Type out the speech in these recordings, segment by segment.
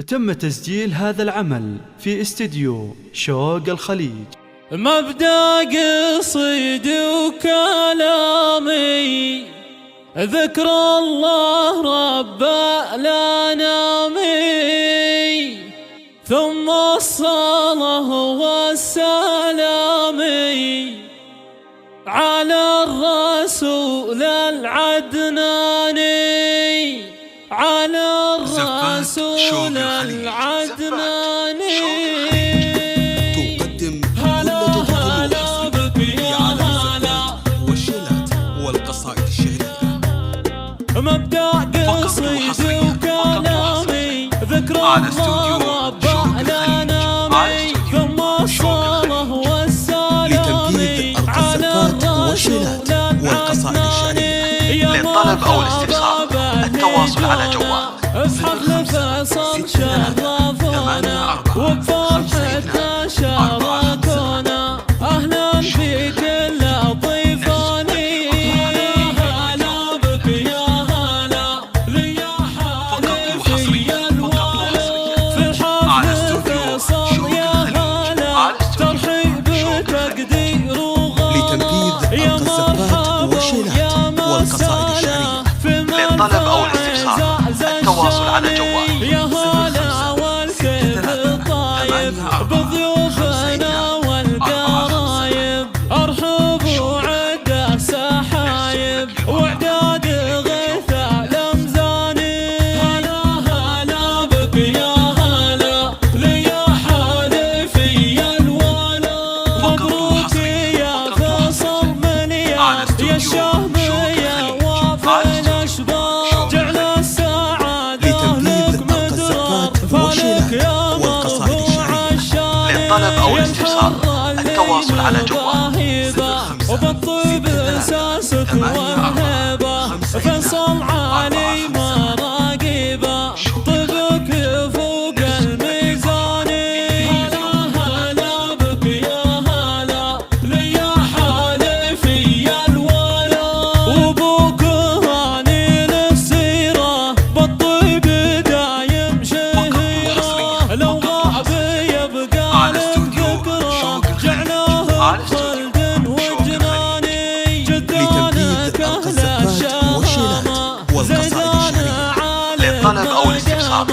تم تسجيل هذا العمل في استديو شوق الخليج. مبدأ قصيد وكلامي ذكر الله رب الأنام، ثم الصلاة والسلام على الرسول العدناني، على الرسول العدناني. تقدم هلا هلا بك يا هلا والشيلات والقصائد الشعرية. مبدأ قصيد وكلامي ذكر الله رب الأنام، ثم الصلاة والسلام على الرسول العدناني. للطلب أو الاستفسار التواصل على جوال بحفل فيصل شرفونا وبفرحتنا شاركونا، أهلا في كل ضيفاني. هلا بك يا هلا ليا حالي في الوالد، في الحفل فيصل يا هلا ترحيب تقدير وغلا. لتنفيذ القصائد والشيلات والقصائد الشعرية. للطلب أو الاستفسار التواصل على جوال يا هلا والكيف طايب بضيوفنا والقرايب، أرحب وعد سحايب وإعداد غيث الأمزاني. هلا هلا بك يا هلا ليا حالي في الولا، مبروك يا فيصل من يا الشهم يا وافي الأشبار، جعل السعادة لك مدرار فلك يا والقصائد الشعرية. للطلب أو الاستفسار التواصل على جوال وبالطيب اساسك وهبه، فيصل علي مراقبه، طيبك فوق الميزان. هلا هلا بك يا هلا ليا حالي في الولا، وابوك هاني للسيره بالطيب دايم شهيره، لو غاب يبقى للذكرى جعلها خلد وجناني. جدانك اهل الشهامه زيدان علي للطلب أو الاستفسار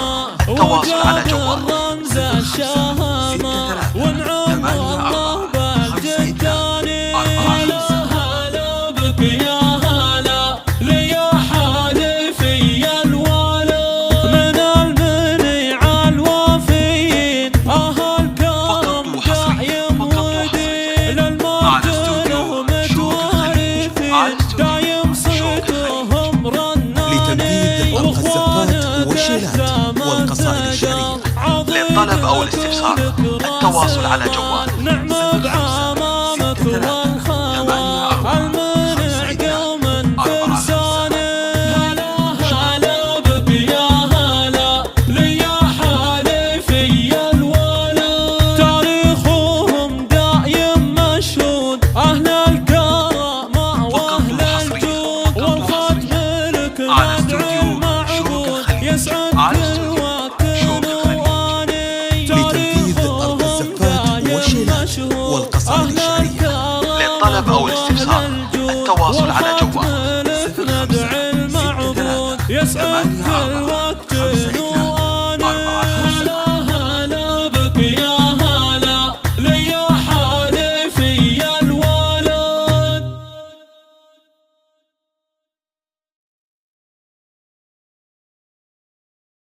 التواصل على جوال رمز الشهامه ونعم الله بالجداني. هلا هلا بك يا هلا ليا حالي في الولا، من المنيع الوافيين أهل كرم دايم ودين، للمرجله متوارثين دايم صيتهم رناني، لتنفيذ القصائد والشيلات والقصائد الشعرية. للطلب أو الاستفسار التواصل على جوال نعم